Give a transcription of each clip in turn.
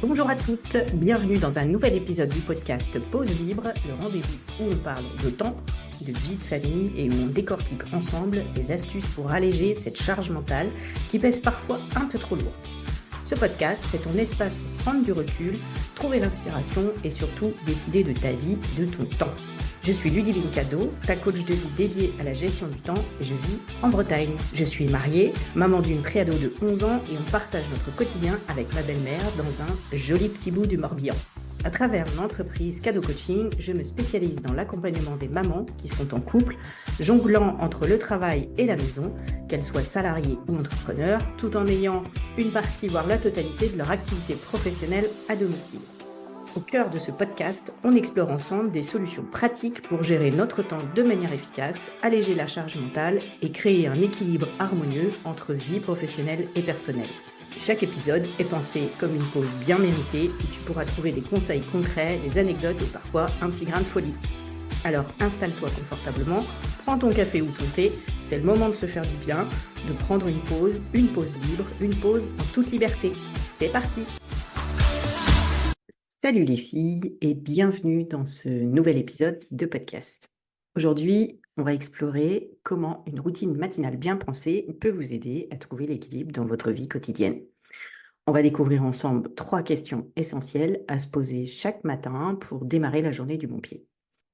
Bonjour à toutes, bienvenue dans un nouvel épisode du podcast Pause Libre, le rendez-vous où on parle de temps, de vie de famille et où on décortique ensemble des astuces pour alléger cette charge mentale qui pèse parfois un peu trop lourd. Ce podcast, c'est ton espace pour prendre du recul, trouver l'inspiration et surtout décider de ta vie, de ton temps. Je suis Ludivine Cadeau, ta coach de vie dédiée à la gestion du temps et je vis en Bretagne. Je suis mariée, maman d'une préado de 11 ans et on partage notre quotidien avec ma belle-mère dans un joli petit bout du Morbihan. À travers mon entreprise Cadeau Coaching, je me spécialise dans l'accompagnement des mamans qui sont en couple, jonglant entre le travail et la maison, qu'elles soient salariées ou entrepreneurs, tout en ayant une partie, voire la totalité de leur activité professionnelle à domicile. Au cœur de ce podcast, on explore ensemble des solutions pratiques pour gérer notre temps de manière efficace, alléger la charge mentale et créer un équilibre harmonieux entre vie professionnelle et personnelle. Chaque épisode est pensé comme une pause bien méritée où tu pourras trouver des conseils concrets, des anecdotes et parfois un petit grain de folie. Alors installe-toi confortablement, prends ton café ou ton thé, c'est le moment de se faire du bien, de prendre une pause libre, une pause en toute liberté. C'est parti! Salut les filles et bienvenue dans ce nouvel épisode de podcast. Aujourd'hui, on va explorer comment une routine matinale bien pensée peut vous aider à trouver l'équilibre dans votre vie quotidienne. On va découvrir ensemble 3 questions essentielles à se poser chaque matin pour démarrer la journée du bon pied.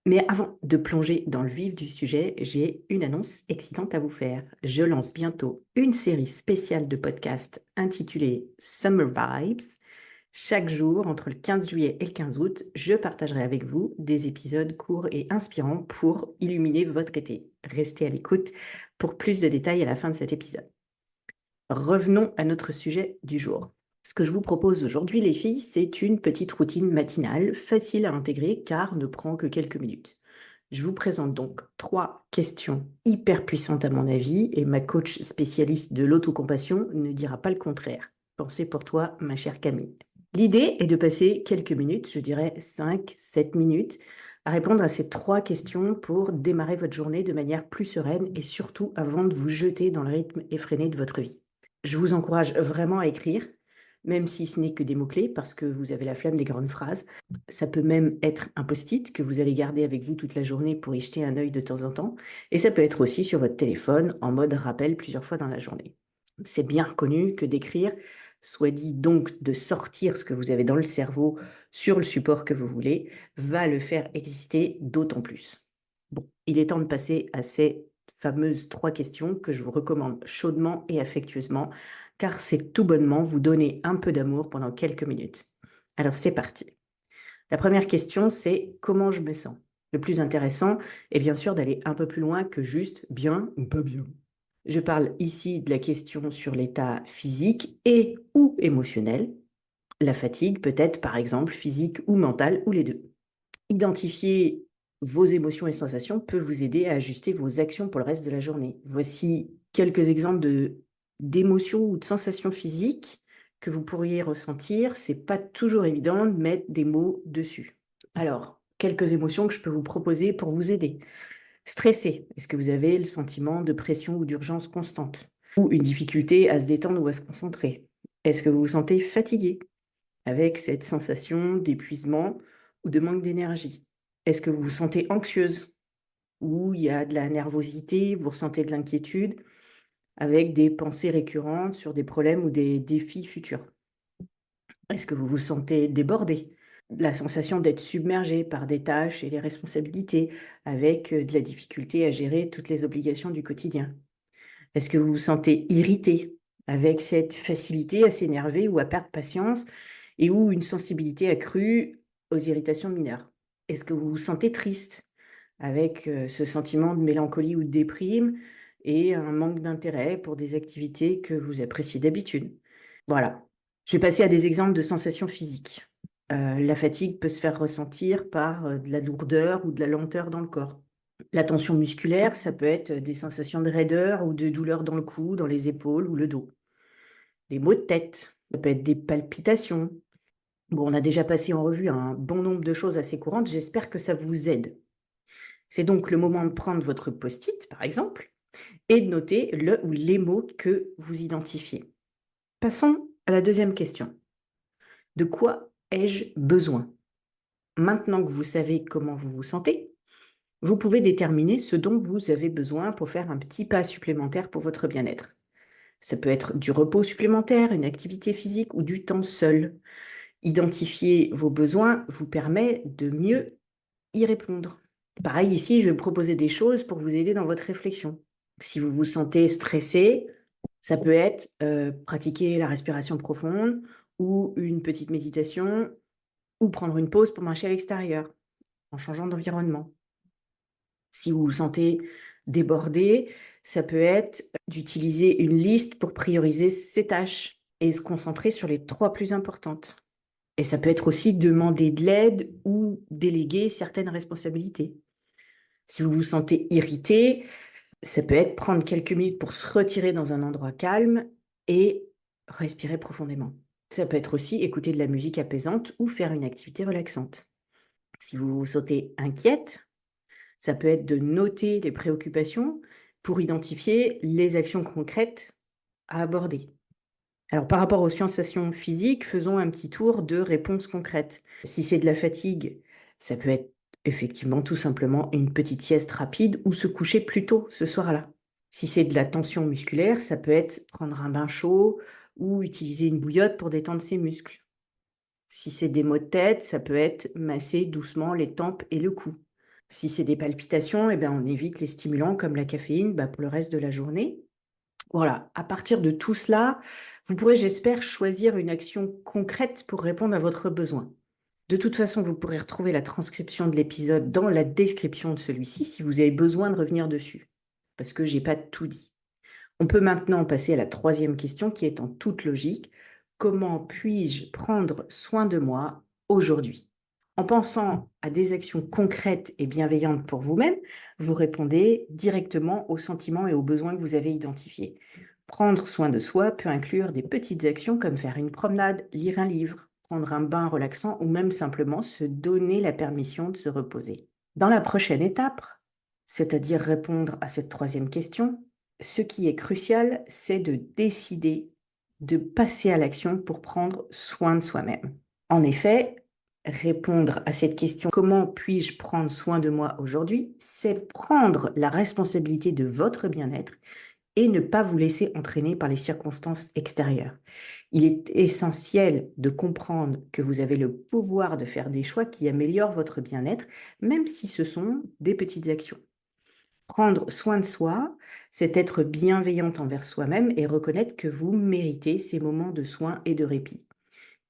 Mais avant de plonger dans le vif du sujet, j'ai une annonce excitante à vous faire. Je lance bientôt une série spéciale de podcasts intitulée Summer Vibes. Chaque jour, entre le 15 juillet et le 15 août, je partagerai avec vous des épisodes courts et inspirants pour illuminer votre été. Restez à l'écoute pour plus de détails à la fin de cet épisode. Revenons à notre sujet du jour. Ce que je vous propose aujourd'hui, les filles, c'est une petite routine matinale, facile à intégrer car ne prend que quelques minutes. Je vous présente donc 3 questions hyper puissantes à mon avis et ma coach spécialiste de l'autocompassion ne dira pas le contraire. Pensez pour toi, ma chère Camille. L'idée est de passer quelques minutes, je dirais 5-7 minutes, à répondre à ces 3 questions pour démarrer votre journée de manière plus sereine et surtout avant de vous jeter dans le rythme effréné de votre vie. Je vous encourage vraiment à écrire, même si ce n'est que des mots-clés parce que vous avez la flemme des grandes phrases. Ça peut même être un post-it que vous allez garder avec vous toute la journée pour y jeter un œil de temps en temps. Et ça peut être aussi sur votre téléphone en mode rappel plusieurs fois dans la journée. C'est bien reconnu que d'écrire, soit dit donc de sortir ce que vous avez dans le cerveau sur le support que vous voulez, va le faire exister d'autant plus. Bon, il est temps de passer à ces fameuses 3 questions que je vous recommande chaudement et affectueusement, car c'est tout bonnement vous donner un peu d'amour pendant quelques minutes. Alors c'est parti. La première question, c'est comment je me sens? Le plus intéressant est bien sûr d'aller un peu plus loin que juste bien ou pas bien. Je parle ici de la question sur l'état physique et ou émotionnel. La fatigue peut être par exemple physique ou mentale ou les deux. Identifier vos émotions et sensations peut vous aider à ajuster vos actions pour le reste de la journée. Voici quelques exemples d'émotions ou de sensations physiques que vous pourriez ressentir. C'est pas toujours évident de mettre des mots dessus. Alors, quelques émotions que je peux vous proposer pour vous aider. Stressé, est-ce que vous avez le sentiment de pression ou d'urgence constante? Ou une difficulté à se détendre ou à se concentrer? Est-ce que vous vous sentez fatigué avec cette sensation d'épuisement ou de manque d'énergie? Est-ce que vous vous sentez anxieuse ou il y a de la nervosité, vous ressentez de l'inquiétude avec des pensées récurrentes sur des problèmes ou des défis futurs? Est-ce que vous vous sentez débordé? La sensation d'être submergé par des tâches et les responsabilités avec de la difficulté à gérer toutes les obligations du quotidien? Est-ce que vous vous sentez irrité avec cette facilité à s'énerver ou à perdre patience et ou une sensibilité accrue aux irritations mineures? Est-ce que vous vous sentez triste avec ce sentiment de mélancolie ou de déprime et un manque d'intérêt pour des activités que vous appréciez d'habitude? Voilà. Je vais passer à des exemples de sensations physiques. La fatigue peut se faire ressentir par de la lourdeur ou de la lenteur dans le corps. La tension musculaire, ça peut être des sensations de raideur ou de douleur dans le cou, dans les épaules ou le dos. Des maux de tête, ça peut être des palpitations. Bon, on a déjà passé en revue un bon nombre de choses assez courantes, j'espère que ça vous aide. C'est donc le moment de prendre votre post-it, par exemple, et de noter le ou les mots que vous identifiez. Passons À la deuxième question, de quoi ai-je besoin? Maintenant que vous savez comment vous vous sentez, vous pouvez déterminer ce dont vous avez besoin pour faire un petit pas supplémentaire pour votre bien-être. Ça peut être du repos supplémentaire, une activité physique ou du temps seul. Identifier vos besoins vous permet de mieux y répondre. Pareil ici, je vais vous proposer des choses pour vous aider dans votre réflexion. Si vous vous sentez stressé, ça peut être pratiquer la respiration profonde ou une petite méditation ou prendre une pause pour marcher à l'extérieur en changeant d'environnement. Si vous vous sentez débordé, ça peut être d'utiliser une liste pour prioriser ses tâches et se concentrer sur les 3 plus importantes. Et ça peut être aussi demander de l'aide ou déléguer certaines responsabilités. Si vous vous sentez irrité, ça peut être prendre quelques minutes pour se retirer dans un endroit calme et respirer profondément. Ça peut être aussi écouter de la musique apaisante ou faire une activité relaxante. Si vous vous sentez inquiète, ça peut être de noter les préoccupations pour identifier les actions concrètes à aborder. Alors, par rapport aux sensations physiques, faisons un petit tour de réponses concrètes. Si c'est de la fatigue, ça peut être effectivement tout simplement une petite sieste rapide ou se coucher plus tôt ce soir-là. Si c'est de la tension musculaire, ça peut être prendre un bain chaud ou utiliser une bouillotte pour détendre ses muscles. Si c'est des maux de tête, ça peut être masser doucement les tempes et le cou. Si c'est des palpitations, eh bien, on évite les stimulants comme la caféine pour le reste de la journée. Voilà, à partir de tout cela, vous pourrez, j'espère, choisir une action concrète pour répondre à votre besoin. De toute façon, vous pourrez retrouver la transcription de l'épisode dans la description de celui-ci si vous avez besoin de revenir dessus, parce que j'ai pas tout dit. On peut maintenant passer à la troisième question qui est en toute logique. Comment puis-je prendre soin de moi aujourd'hui? En pensant à des actions concrètes et bienveillantes pour vous-même, vous répondez directement aux sentiments et aux besoins que vous avez identifiés. Prendre soin de soi peut inclure des petites actions comme faire une promenade, lire un livre, prendre un bain relaxant ou même simplement se donner la permission de se reposer. Dans la prochaine étape, c'est-à-dire répondre à cette troisième question, ce qui est crucial, c'est de décider de passer à l'action pour prendre soin de soi-même. En effet, répondre à cette question, comment puis-je prendre soin de moi aujourd'hui, c'est prendre la responsabilité de votre bien-être et ne pas vous laisser entraîner par les circonstances extérieures. Il est essentiel de comprendre que vous avez le pouvoir de faire des choix qui améliorent votre bien-être, même si ce sont des petites actions. Prendre soin de soi, c'est être bienveillante envers soi-même et reconnaître que vous méritez ces moments de soin et de répit.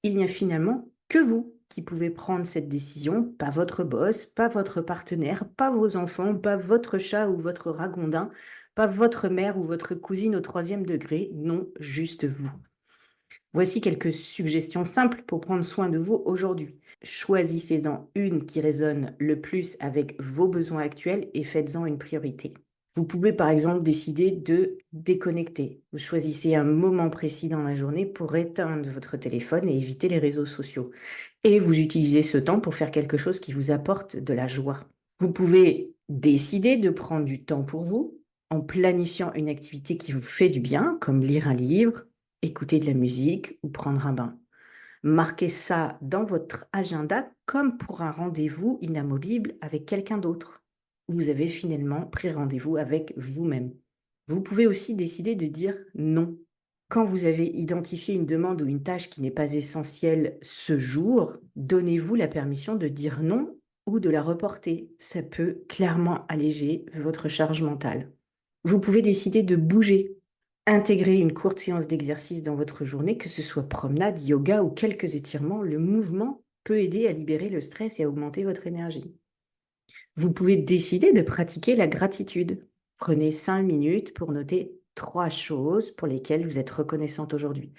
Il n'y a finalement que vous qui pouvez prendre cette décision, pas votre boss, pas votre partenaire, pas vos enfants, pas votre chat ou votre ragondin, pas votre mère ou votre cousine au 3e degré, non, juste vous. Voici quelques suggestions simples pour prendre soin de vous aujourd'hui. Choisissez-en une qui résonne le plus avec vos besoins actuels et faites-en une priorité. Vous pouvez par exemple décider de déconnecter. Vous choisissez un moment précis dans la journée pour éteindre votre téléphone et éviter les réseaux sociaux. Et vous utilisez ce temps pour faire quelque chose qui vous apporte de la joie. Vous pouvez décider de prendre du temps pour vous en planifiant une activité qui vous fait du bien, comme lire un livre, écouter de la musique ou prendre un bain. Marquez ça dans votre agenda comme pour un rendez-vous inamovible avec quelqu'un d'autre. Vous avez finalement pris rendez-vous avec vous-même. Vous pouvez aussi décider de dire non. Quand vous avez identifié une demande ou une tâche qui n'est pas essentielle ce jour, donnez-vous la permission de dire non ou de la reporter. Ça peut clairement alléger votre charge mentale. Vous pouvez décider de bouger. Intégrer une courte séance d'exercice dans votre journée, que ce soit promenade, yoga ou quelques étirements, le mouvement peut aider à libérer le stress et à augmenter votre énergie. Vous pouvez décider de pratiquer la gratitude. Prenez 5 minutes pour noter 3 choses pour lesquelles vous êtes reconnaissante aujourd'hui.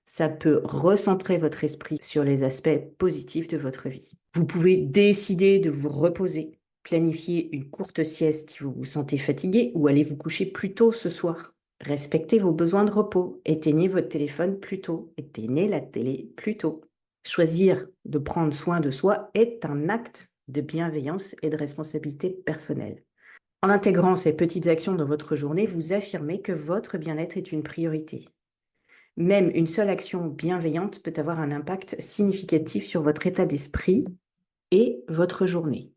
Ça peut recentrer votre esprit sur les aspects positifs de votre vie. Vous pouvez décider de vous reposer. Planifier une courte sieste si vous vous sentez fatigué ou allez vous coucher plus tôt ce soir. Respectez vos besoins de repos. Éteignez votre téléphone plus tôt. Éteignez la télé plus tôt. Choisir de prendre soin de soi est un acte de bienveillance et de responsabilité personnelle. En intégrant ces petites actions dans votre journée, vous affirmez que votre bien-être est une priorité. Même une seule action bienveillante peut avoir un impact significatif sur votre état d'esprit et votre journée.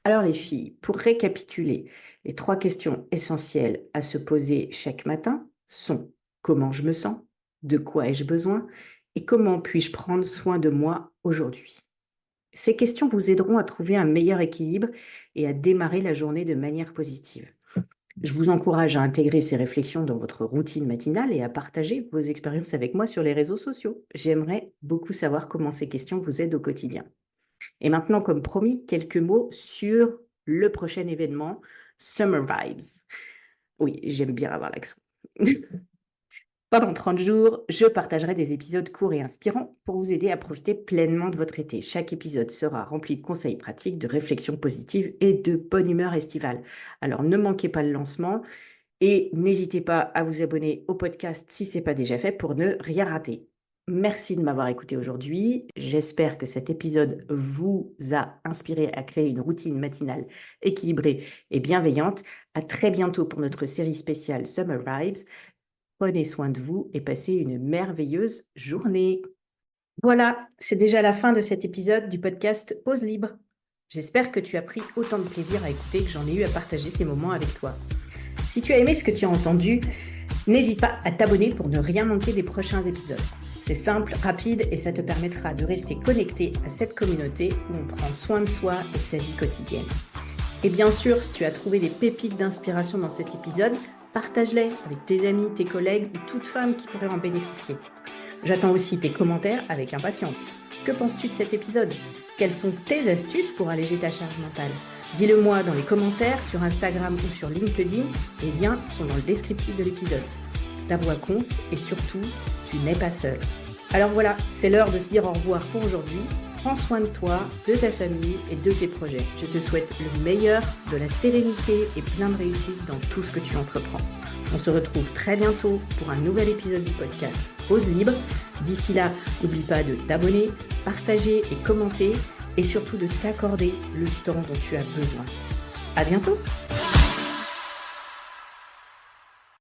Alors les filles, pour récapituler, les 3 questions essentielles à se poser chaque matin sont: comment je me sens? De quoi ai-je besoin? Et comment puis-je prendre soin de moi aujourd'hui? Ces questions vous aideront à trouver un meilleur équilibre et à démarrer la journée de manière positive. Je vous encourage à intégrer ces réflexions dans votre routine matinale et à partager vos expériences avec moi sur les réseaux sociaux. J'aimerais beaucoup savoir comment ces questions vous aident au quotidien. Et maintenant, comme promis, quelques mots sur le prochain événement, Summer Vibes. Oui, j'aime bien avoir l'accent. Pendant 30 jours, je partagerai des épisodes courts et inspirants pour vous aider à profiter pleinement de votre été. Chaque épisode sera rempli de conseils pratiques, de réflexions positives et de bonne humeur estivale. Alors ne manquez pas le lancement et n'hésitez pas à vous abonner au podcast si ce n'est pas déjà fait pour ne rien rater. Merci de m'avoir écouté aujourd'hui. J'espère que cet épisode vous a inspiré à créer une routine matinale équilibrée et bienveillante. À très bientôt pour notre série spéciale Summer Vibes. Prenez soin de vous et passez une merveilleuse journée. Voilà, c'est déjà la fin de cet épisode du podcast Pause Libre. J'espère que tu as pris autant de plaisir à écouter que j'en ai eu à partager ces moments avec toi. Si tu as aimé ce que tu as entendu, n'hésite pas à t'abonner pour ne rien manquer des prochains épisodes. C'est simple, rapide et ça te permettra de rester connecté à cette communauté où on prend soin de soi et de sa vie quotidienne. Et bien sûr, si tu as trouvé des pépites d'inspiration dans cet épisode, partage-les avec tes amis, tes collègues ou toute femme qui pourrait en bénéficier. J'attends aussi tes commentaires avec impatience. Que penses-tu de cet épisode? Quelles sont tes astuces pour alléger ta charge mentale? Dis-le-moi dans les commentaires sur Instagram ou sur LinkedIn. Les liens sont dans le descriptif de l'épisode. Ta voix compte et surtout, tu n'es pas seul. Alors voilà, c'est l'heure de se dire au revoir pour aujourd'hui. Prends soin de toi, de ta famille et de tes projets. Je te souhaite le meilleur, de la sérénité et plein de réussite dans tout ce que tu entreprends. On se retrouve très bientôt pour un nouvel épisode du podcast Pause Libre. D'ici là, n'oublie pas de t'abonner, partager et commenter et surtout de t'accorder le temps dont tu as besoin. À bientôt!